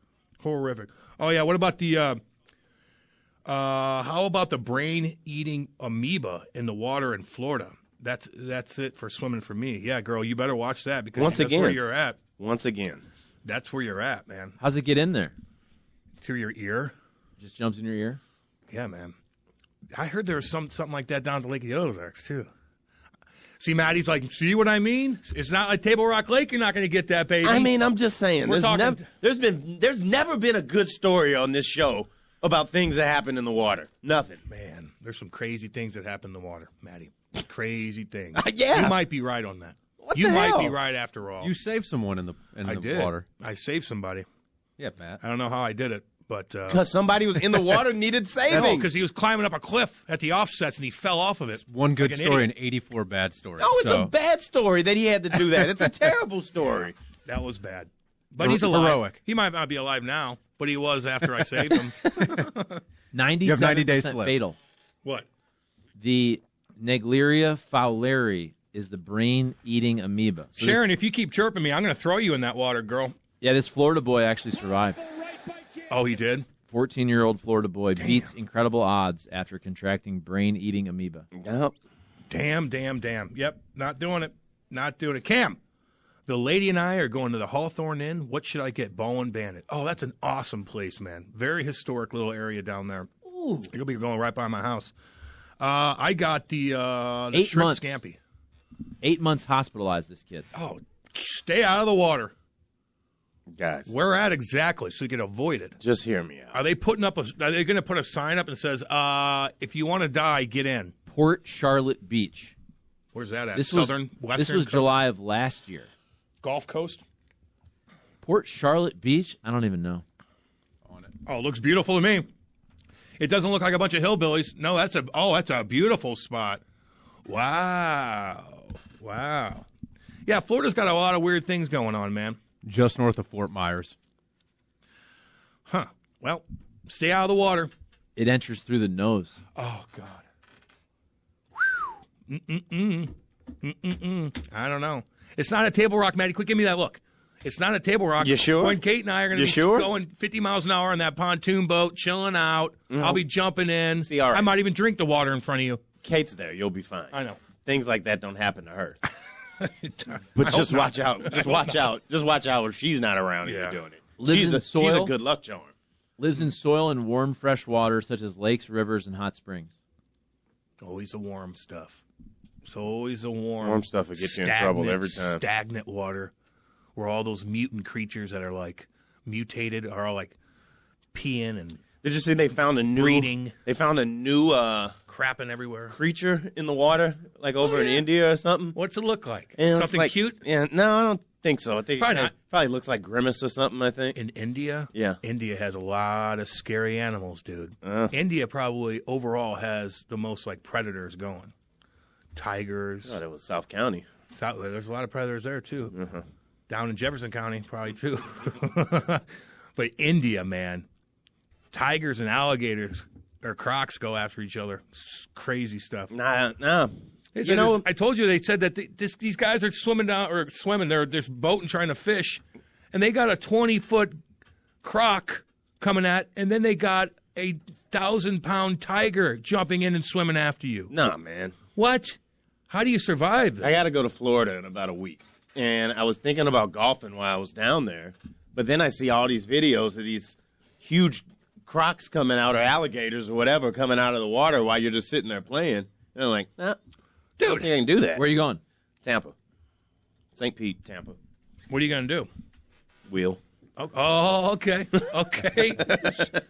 Oh, yeah, what about the how about the brain-eating amoeba in the water in Florida? That's it for swimming for me. Yeah, girl, you better watch that because that's where you're at. Once again. That's where you're at, man. How's it get in there? Through your ear. Just jumps in your ear? Yeah, man. I heard there was something like that down at the Lake of the Ozarks, too. See, Maddie's like, see what I mean? It's not like Table Rock Lake. You're not going to get that, baby. I mean, I'm just saying. There's There's never been a good story on this show about things that happen in the water. Nothing. Man, there's some crazy things that happen in the water, Maddie. Crazy things. Yeah. You might be right on that. What you the might hell? be right after all. You saved someone in the I did. water. I saved somebody. Yeah, Matt. I don't know how I did it, but Because somebody was in the water needed saving. no, because he was climbing up a cliff at the offsets and he fell off of it. One good like an story idiot. and 84 bad stories. No, it's so. a bad story that he had to do that. It's a terrible story. That was bad. But he's alive. Heroic. He might not be alive now, but he was after I saved him. 97% days left. fatal. What? The Naegleria fowleri is the brain-eating amoeba. So Sharon, this, if you keep chirping me, I'm going to throw you in that water, girl. yeah, this Florida boy actually survived. Oh, he did? 14-year-old Florida boy beats incredible odds after contracting brain-eating amoeba. Yep. Damn. Yep, not doing it. Cam, the lady and I are going to the Hawthorne Inn. What should I get? Bowen Bandit. Oh, that's an awesome place, man. Very historic little area down there. Ooh. You'll be going right by my house. I got the 8 shrimp months. scampi. 8 months hospitalized, this kid. Oh, stay out of the water. Guys, Where at exactly so you can avoid it? just hear me out. Are they going to put a sign up that says, if you want to die, get in? Port Charlotte Beach. Where's that at? This Western? was July of last year. Gulf Coast? Port Charlotte Beach? I don't even know. Oh, it looks beautiful to me. It doesn't look like a bunch of hillbillies. No, that's a beautiful spot. Wow. Yeah, Florida's got a lot of weird things going on, man. Just north of Fort Myers. Huh. Well, stay out of the water. It enters through the nose. Oh, God. I don't know. It's not a Table Rock, Maddie. Quick, give me that look. It's not a Table Rock. You sure? When Kate and I are going to be going 50 miles an hour on that pontoon boat, chilling out. I'll be jumping in. See, all right. I might even drink the water in front of you. Kate's there. You'll be fine. I know. Things like that don't happen to her. But But just watch out. Just watch out. Just watch out if she's not around and you're doing it. Lives in She's a soil? good luck charm. Lives in soil and warm, fresh water, such as lakes, rivers, and hot springs. Always the warm stuff. It's always the warm. Warm stuff will get you in trouble every time. Stagnant water, where all those mutant creatures that are like mutated are all like peeing and Did you see they found a new breeding. They found a new Crapping everywhere. creature in the water, like over in India or something. What's it look like? And it's Something like- cute? Yeah, no, I don't think so. I think Probably it not. Probably looks like Grimace or something. I think. In India? Yeah. India has a lot of scary animals, dude. Uh. India probably overall has the most like predators going. Tigers. Oh, that was South County. There's a lot of predators there too. Uh-huh. Down in Jefferson County, probably too. But India, man, tigers and alligators or crocs go after each other. It's crazy stuff. Nah. They You said know, I told you they said that these guys are swimming. They're boating trying to fish, and they got a 20-foot croc coming at, and then they got a 1,000-pound tiger jumping in and swimming after you. nah, man. What? How do you survive that? I got to go to Florida in about a week. And I was thinking about golfing while I was down there. But then I see all these videos of these huge crocs coming out, or alligators or whatever, coming out of the water while you're just sitting there playing. And I'm like, nah, I don't think I can do that. Where are you going? Tampa. St. Pete, Tampa. What are you going to do? Wheel. Oh, okay.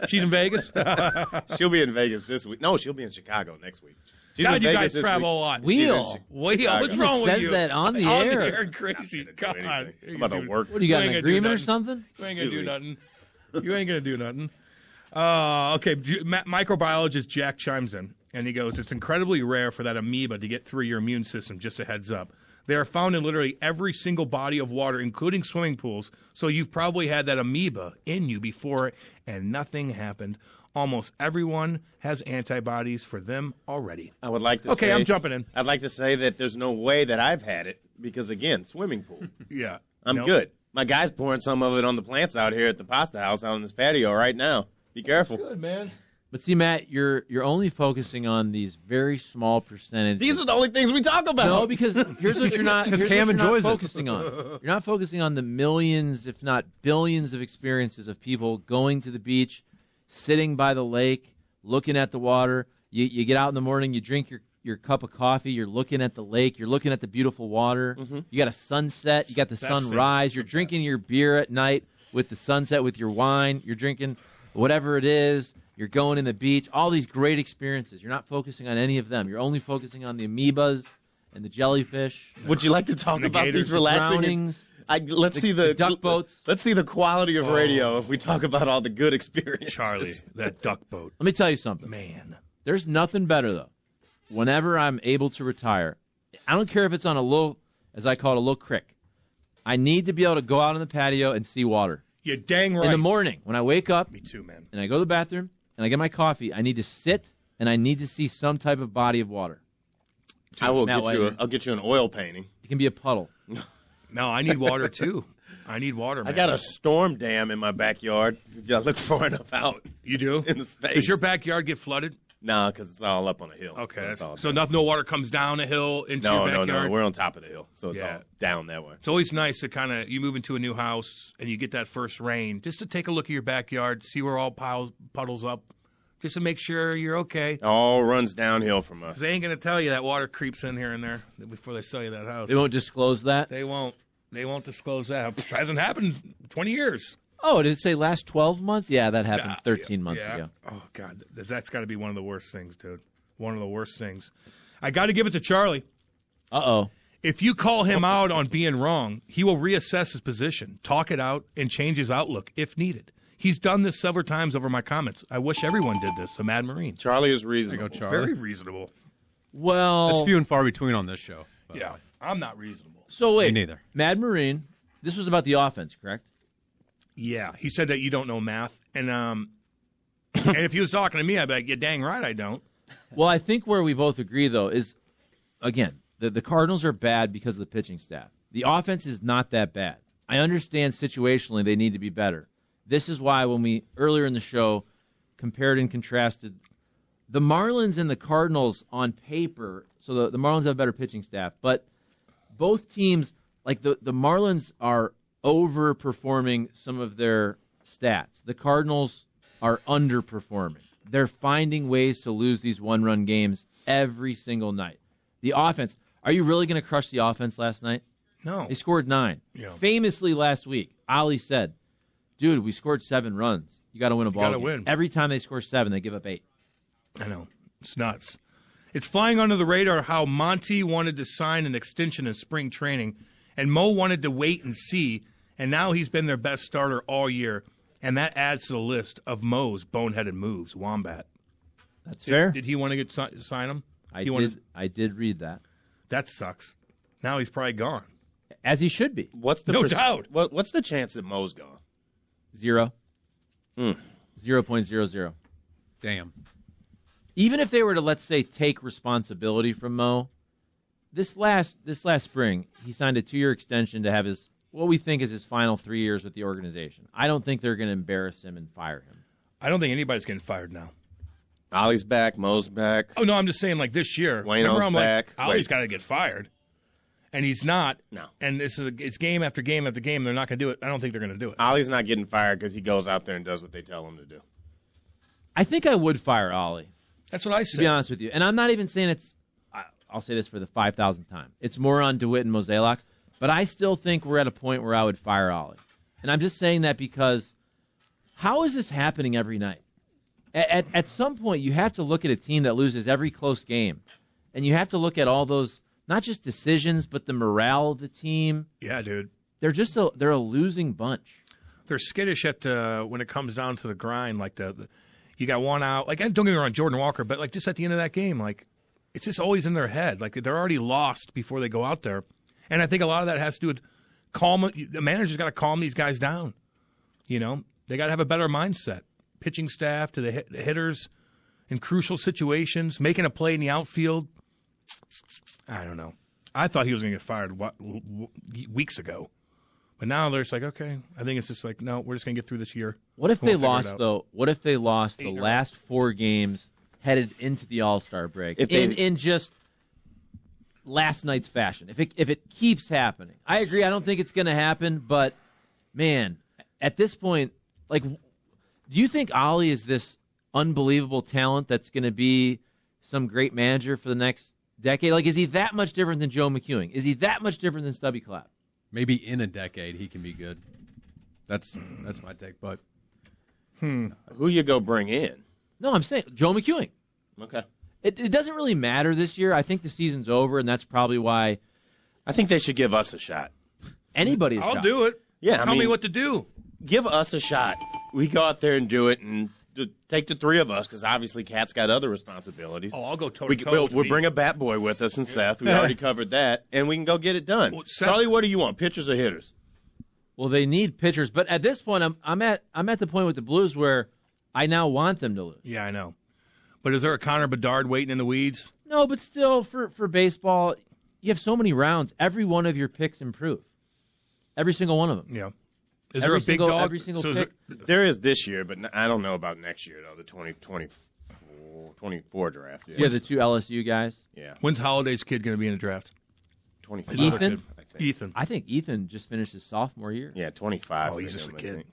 She's in Vegas? She'll be in Vegas this week. No, she'll be in Chicago next week. He's God, in you Vegas guys this travel week. a lot. Wheel. What's wrong with says you? that on the On air. the air, crazy. God. I'm about to work. What, do you got, You ain't an gonna do agreement or nothing. something? You ain't going to do 2 weeks. nothing. You ain't going to do nothing. Okay, microbiologist Jack chimes in, and he goes, it's incredibly rare for that amoeba to get through your immune system, just a heads up. They are found in literally every single body of water, including swimming pools, so you've probably had that amoeba in you before, and nothing happened. Almost everyone has antibodies for them already. I would like to say. Okay, I'm jumping in. I'd like to say that there's no way that I've had it because, again, swimming pool. Yeah. I'm Nope. good. My guy's pouring some of it on the plants out here at the pasta house out on this patio right now. Be careful. Good, man. But see, Matt, you're only focusing on these very small percentages. These are the only things we talk about. No, because here's what you're not. Because Here's Cam what you're enjoys it. not focusing on. You're not focusing on the millions, if not billions, of experiences of people going to the beach, sitting by the lake, looking at the water. You get out in the morning, you drink your cup of coffee, you're looking at the lake, you're looking at the beautiful water. You got a sunset, you got the sunrise, you're drinking your beer at night with the sunset with your wine, you're drinking whatever it is. You're going in the beach, all these great experiences. You're not focusing on any of them. You're only focusing on the amoebas and the jellyfish. Would you like to talk about gators, these relaxing? drownings, Let's see the duck boats. Let's see the quality of radio if we talk about all the good experiences. Charlie, that duck boat. Let me tell you something. Man. There's nothing better, though. Whenever I'm able to retire, I don't care if it's on a little, as I call it, a little creek. I need to be able to go out on the patio and see water. You're dang right. In the morning, when I wake up Me too, man. and I go to the bathroom and I get my coffee, I need to sit and I need to see some type of body of water. I will Matt get you. White. I'll get you an oil painting. It can be a puddle. No, I need water, too. I need water, man. I got a storm dam in my backyard. If you look far enough out You do? in the space. Does your backyard get flooded? No, because it's all up on a hill. Okay. it's all So down. no water comes down a hill into No, your no, backyard? no. We're on top of the hill, so it's Yeah. all down that way. It's always nice to kind of, you move into a new house and you get that first rain, just to take a look at your backyard, see where all puddles up, just to make sure you're okay. It all runs downhill from us. 'Cause they ain't going to tell you that water creeps in here and there before they sell you that house. They won't disclose that. They won't. They won't disclose that. It hasn't happened in 20 years. Oh, did it say last 12 months? Yeah, that happened 13 months Yeah. ago. Oh, God. That's got to be one of the worst things, dude. One of the worst things. I got to give it to Charlie. Uh-oh. If you call him out on being wrong, he will reassess his position, talk it out, and change his outlook if needed. He's done this several times over my comments. I wish everyone did this. A Mad Marine. Charlie is reasonable. There you go, Charlie. Very reasonable. Well, It's few and far between on this show. but- Yeah. I'm not reasonable. so wait. Me neither. Mad Marine, this was about the offense, correct? Yeah. He said that you don't know math. And and if he was talking to me, I'd be like, yeah, dang right I don't. Well, I think where we both agree, though, is, again, the Cardinals are bad because of the pitching staff. The offense is not that bad. I understand situationally they need to be better. This is why when we, earlier in the show, compared and contrasted the Marlins and the Cardinals on paper, so the Marlins have a better pitching staff, but both teams, like the Marlins are overperforming some of their stats. The Cardinals are underperforming. They're finding ways to lose these one-run games every single night. The offense, are you really going to crush the offense last night? No. They scored 9. Yeah. Famously last week, Ollie said, dude, we scored 7 runs. You got to win a ball gotta game. win. Every time they score 7, they give up 8. I know. It's nuts. It's flying under the radar how Monty wanted to sign an extension in spring training, and Mo wanted to wait and see, and now he's been their best starter all year, and that adds to the list of Mo's boneheaded moves. Wombat. That's fair. Did he want to get sign him? I He wanted- I did read that. That sucks. Now he's probably gone. As he should be. What's the No doubt. What's the chance that Mo's gone? 0. Hmm. 0.00. Damn. Even if they were to, let's say, take responsibility from Mo, this last spring, he signed a 2-year extension to have his, what we think is his final 3 years with the organization. I don't think they're going to embarrass him and fire him. I don't think anybody's getting fired now. Ollie's back. Mo's back. Oh, no, I'm just saying, like, this year. Wayno's Remember, I'm back. like, Ollie's Wait. got to get fired. And he's not. No. And it's game after game after game. They're not going to do it. I don't think they're going to do it. Ollie's not getting fired because he goes out there and does what they tell him to do. I think I would fire Ollie, That's what I to said. be honest with you. And I'm not even saying I'll say this for the 5,000th time. It's more on DeWitt and Mozeliak, but I still think we're at a point where I would fire Ollie. And I'm just saying that because how is this happening every night? At some point, you have to look at a team that loses every close game and you have to look at all those, not just decisions, but the morale of the team. Yeah, dude. They're a losing bunch. They're skittish at when it comes down to the grind. Like you got one out. Like, don't get me wrong, Jordan Walker, but like just at the end of that game, like it's just always in their head. Like they're already lost before they go out there, and I think a lot of that has to do with the manager's got to calm these guys down. You know, they got to have a better mindset. Pitching staff to the hitters in crucial situations, making a play in the outfield. I don't know. I thought he was going to get fired weeks ago. But now they're just like, okay, I think it's just like, no, we're just going to get through this year. What if they lost, though? What if they lost the last 4 games headed into the All-Star break in just last night's fashion? If it keeps happening. I agree. I don't think it's going to happen. But, man, at this point, like, do you think Ollie is this unbelievable talent that's going to be some great manager for the next decade? Like, is he that much different than Joe McEwing? Is he that much different than Stubby Clapp? Maybe in a decade he can be good. That's my take. But who you go bring in? No, I'm saying Joe McEwing. Okay. It doesn't really matter this year. I think the season's over, and that's probably why. I think they should give us a shot. Anybody, I'll do it. Yeah, Just tell me what to do. Give us a shot. We go out there and do it, and take the 3 of us, because obviously Kat's got other responsibilities. Oh, I'll go toe-to-toe. We'll bring a bat boy with us and Seth. We already covered that, and we can go get it done. Well, Charlie, what do you want, pitchers or hitters? Well, they need pitchers, but at this point, I'm at the point with the Blues where I now want them to lose. Yeah, I know. But is there a Connor Bedard waiting in the weeds? No, but still, for baseball, you have so many rounds. Every one of your picks improve. Every single one of them. Yeah. Is there a big dog? Every single pick? There is this year, but I don't know about next year, though, the 2024 draft. Yeah, the 2 LSU guys. Yeah. When's Holiday's kid going to be in the draft? 25. Ethan? Ethan. I think Ethan just finished his sophomore year. Yeah, 25. Oh, he's just a kid.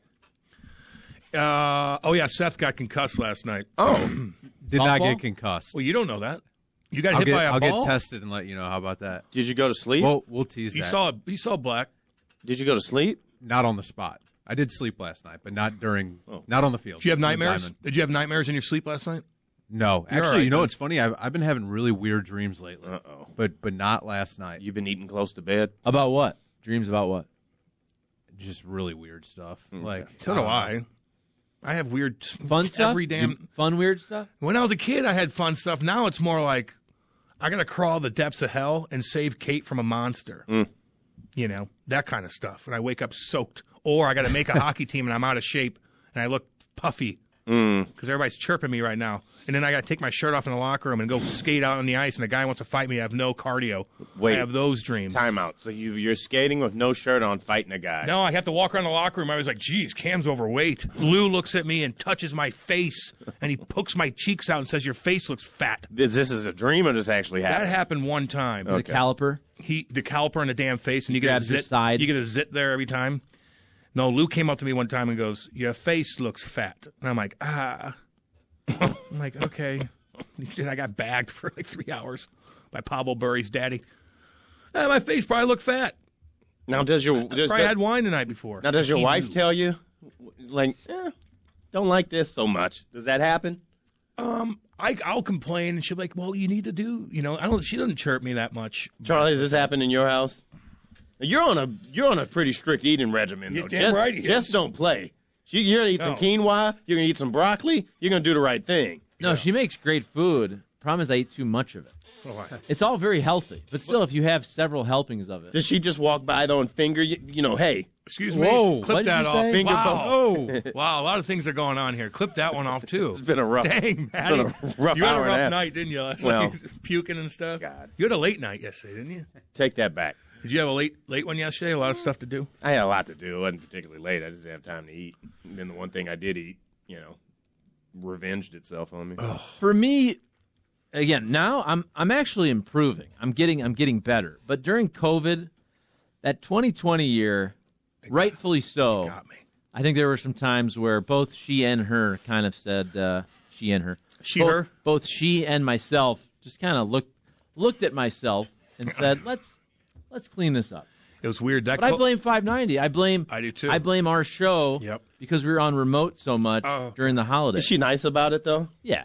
Yeah, Seth got concussed last night. Oh. Did not get concussed. Well, you don't know that. You got hit by a ball? I'll get tested and let you know. How about that? Did you go to sleep? We'll tease He that. saw black. Did you go to sleep? Not on the spot. I did sleep last night, but not not on the field. Did you have nightmares? Did you have nightmares in your sleep last night? No. You're Actually, right, you know then. what's funny? I've been having really weird dreams lately. Uh-oh. But not last night. You've been eating close to bed? About what? Dreams about what? Just really weird stuff. Like So do I. I have weird Fun stuff? every damn Fun, weird stuff? When I was a kid, I had fun stuff. Now it's more like I got to crawl the depths of hell and save Kate from a monster. You know, that kind of stuff. And I wake up soaked. Or I got to make a hockey team and I'm out of shape and I look puffy because everybody's chirping me right now. And then I got to take my shirt off in the locker room and go skate out on the ice and the guy wants to fight me. I have no cardio. Wait. I have those dreams. Time out. So you're skating with no shirt on fighting a guy. No, I have to walk around the locker room. I was like, geez, Cam's overweight. Lou looks at me and touches my face, and he pokes my cheeks out and says, your face looks fat. This is a dream or this actually happened? That happened one time. The caliper? The caliper on the damn face, and you get a Grabs your zit. side. You get a zit there every time. No, Lou came up to me one time and goes, your face looks fat. And I'm like, I'm like, okay. And I got bagged for like 3 hours by Pablo Burry's daddy. My face probably looked fat. Now, does your probably had wine the night before. Now, does your wife tell you, like, don't like this so much? Does that happen? I'll complain, and she'll be like, well, you need to do, she doesn't chirp me that much. Charlie, does this happen in your house? You're on a pretty strict eating regimen, though. You're damn right he is. Just don't play. You're going to eat some quinoa. You're going to eat some broccoli. You're going to do the right thing. No, she makes great food. Problem is I eat too much of it. It's all very healthy, but still, if you have several helpings of it. Does she just walk by, though, and finger you, hey? Excuse me. Whoa. Clip that off. Say? Finger Wow. Wow, a lot of things are going on here. Clip that one off, too. It's been a rough, Dang, Matty. rough You had a hour and a rough half. night, didn't you? Last Well. night? Puking and stuff. God. You had a late night yesterday, didn't you? Take that back. Did you have a late one yesterday? A lot of stuff to do? I had a lot to do. It wasn't particularly late. I just didn't have time to eat. And then the one thing I did eat, revenged itself on me. For me, again, now I'm actually improving. I'm getting better. But during COVID, that 2020 year, rightfully so. Got me. I think there were some times where both she and her kind of said she and her. Her? Both she and myself just kind of looked at myself and said, "Let's clean this up." It was weird. But I blame 590. I do too. I blame our show because we were on remote so much during the holidays. Is she nice about it, though? Yeah.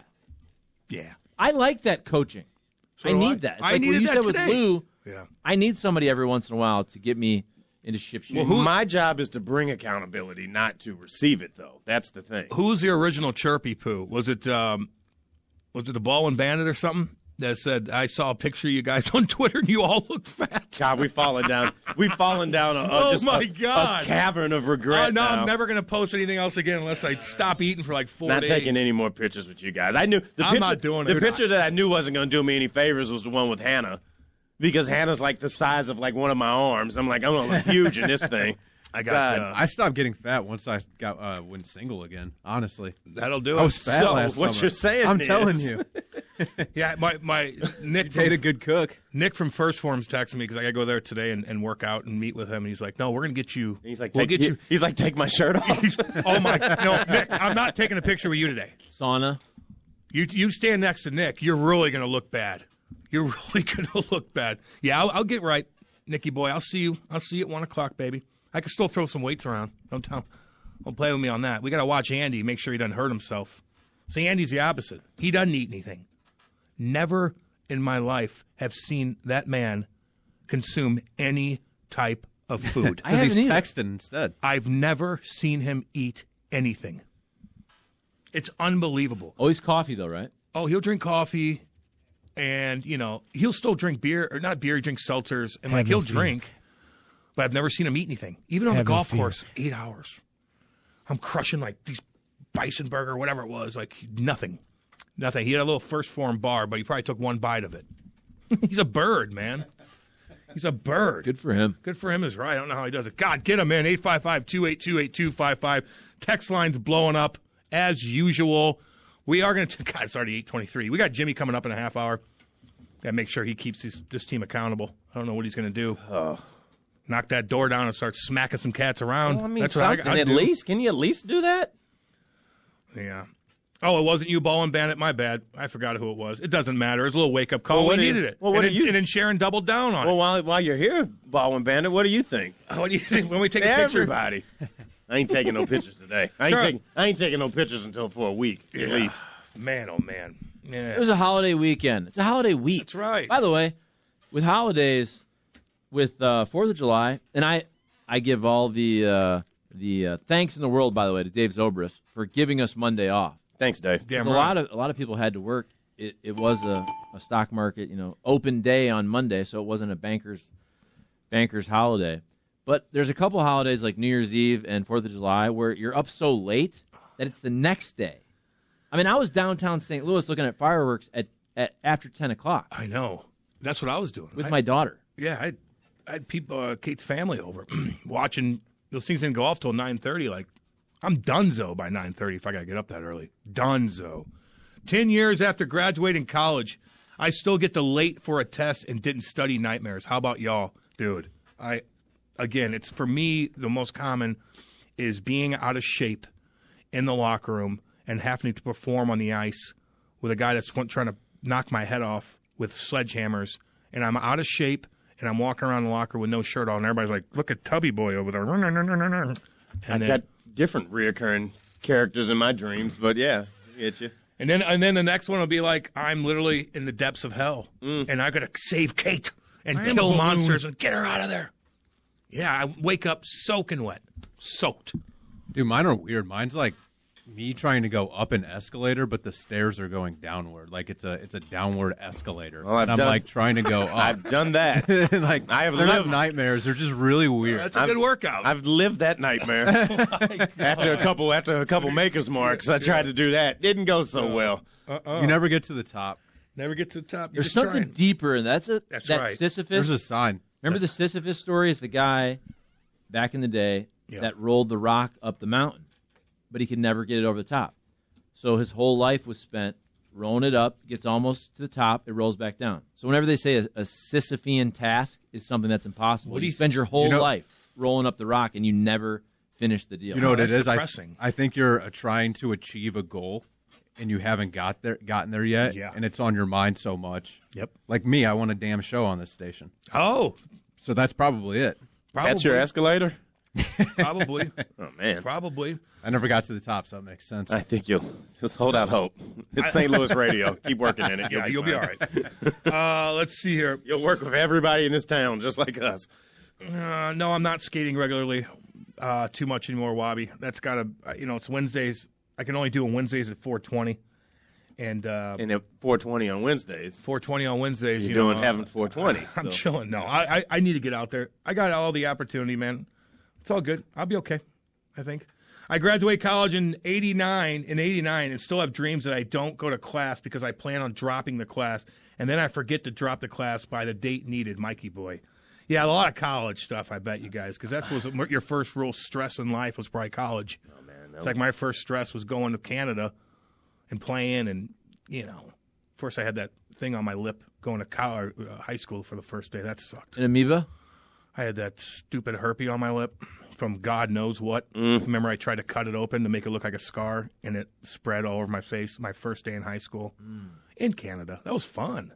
Yeah. I like that coaching. So I need that. It's like needed what you that said today. with Lou. Yeah. I need somebody every once in a while to get me into ship shape. Well, my job is to bring accountability, not to receive it, though. That's the thing. Who's the original Chirpy Poo? Was it the Baldwin Bandit or something that said, I saw a picture of you guys on Twitter and you all look fat? God, we've fallen down. We've fallen down a cavern of regret. No, now. I'm never going to post anything else again unless I stop eating for like 4 days. Not taking any more pictures with you guys. I knew I'm not doing it. The picture that I knew wasn't going to do me any favors was the one with Hannah, because Hannah's like the size of like one of my arms. I'm like, I'm going to look huge in this thing. I stopped getting fat once I went single again. Honestly, that'll do it. I was fat last what summer. you're saying? I'm telling you. Yeah, my Nick Ate a good cook. Nick from First Forms texted me because I got to go there today and work out and meet with him. And he's like, "No, we're gonna get you." He's like, He's like, take my shirt off. Oh my! No, Nick, I'm not taking a picture with you today. Sauna. You stand next to Nick. You're really gonna look bad. You're really gonna look bad. Yeah, I'll get right, Nicky boy. I'll see you. I'll see you at 1:00, baby. I can still throw some weights around. Don't play with me on that. We got to watch Andy, make sure he doesn't hurt himself. See, Andy's the opposite. He doesn't eat anything. Never in my life have seen that man consume any type of food. Because he's texting instead. I've never seen him eat anything. It's unbelievable. Always coffee, though, right? Oh, he'll drink coffee, and, he'll still drink beer. Or not beer, he drinks seltzers. And, he'll drink. But I've never seen him eat anything. Even on the golf course, 8 hours. I'm crushing, like, these bison burger, whatever it was. Like, nothing. Nothing. He had a little First Form bar, but he probably took one bite of it. He's a bird, man. He's a bird. Good for him. Good for him is right. I don't know how he does it. God, get him, man. 855-282-8255. Text line's blowing up, as usual. We are going to – God, it's already 8:23. We got Jimmy coming up in a half hour. Got to make sure he keeps this team accountable. I don't know what he's going to do. Knock that door down and start smacking some cats around. Well, I mean, that's something what at least. Can you at least do that? Yeah. Oh, it wasn't you, Ball and Bandit. My bad. I forgot who it was. It doesn't matter. It was a little wake-up call. Well, we needed it. Well, and then Sharon doubled down on it. Well, while you're here, Baldwin Bandit, what do you think? What do you think when we take a picture? Everybody. I ain't taking no pictures today. I ain't taking no pictures until for a week, at least. Man, oh, man. Yeah. It was a holiday weekend. It's a holiday week. That's right. By the way, with holidays, with 4th of July, and I give all the thanks in the world, by the way, to Dave Zobrist for giving us Monday off. Thanks, Dave. Damn right. right. A lot of people had to work. It was a stock market, open day on Monday, so it wasn't a banker's holiday. But there's a couple holidays like New Year's Eve and 4th of July where you're up so late that it's the next day. I mean, I was downtown St. Louis looking at fireworks at after 10 o'clock. I know. That's what I was doing. With my daughter. Yeah, I had people, Kate's family over watching. Those things didn't go off till 9:30. Like, I'm donezo by 9:30 if I got to get up that early. Donezo. 10 years after graduating college, I still get late for a test and didn't study nightmares. How about y'all? Dude, it's for me, the most common is being out of shape in the locker room and having to perform on the ice with a guy that's trying to knock my head off with sledgehammers, and I'm out of shape, and I'm walking around the locker with no shirt on, and everybody's like, look at Tubby Boy over there. And I've got different reoccurring characters in my dreams, but yeah, I get you. And then the next one will be like, I'm literally in the depths of hell, and I got to save Kate and kill monsters and get her out of there. Yeah, I wake up soaking wet. Soaked. Dude, mine are weird. Mine's like me trying to go up an escalator, but the stairs are going downward. Like it's a downward escalator. Well, I'm like trying to go up. I've done that. Like I have they're lived not nightmares. They're just really weird. That's a good workout. I've lived that nightmare. After a couple Maker's Marks, I tried to do that. Didn't go so well. You never get to the top. Never get to the top. There's something deeper, and that's right. Sisyphus. There's a sign. Remember the Sisyphus story? Is the guy back in the day that rolled the rock up the mountain, but he could never get it over the top. So his whole life was spent rolling it up, gets almost to the top, it rolls back down. So whenever they say a Sisyphean task is something that's impossible, you spend your whole life rolling up the rock and you never finish the deal. You know what it is? Depressing. I think you're trying to achieve a goal and you haven't gotten there yet, and it's on your mind so much. Yep. Like me, I want a damn show on this station. Oh. So that's probably it. Probably. That's your escalator? Probably. Oh, man. Probably. I never got to the top, so it makes sense. I think you'll just hold out hope. It's St. Louis radio. Keep working in it. You'll be all right. Let's see here. You'll work with everybody in this town, just like us. No, I'm not skating regularly too much anymore, Wabi. That's got to, it's Wednesdays. I can only do on Wednesdays at 4:20. And at 4:20 on Wednesdays. 4:20 on Wednesdays. You're having 4:20. I'm chilling. No, I need to get out there. I got all the opportunity, man. It's all good. I'll be okay, I think. I graduated college in 89, and still have dreams that I don't go to class because I plan on dropping the class, and then I forget to drop the class by the date needed, Mikey boy. Yeah, a lot of college stuff, I bet you guys, because that was your first real stress in life was probably college. Oh, man. It's like my first stress was going to Canada and playing, and, first I had that thing on my lip going to high school for the first day. That sucked. An amoeba? I had that stupid herpes on my lip from God knows what. Remember, I tried to cut it open to make it look like a scar, and it spread all over my face my first day in high school in Canada. That was fun.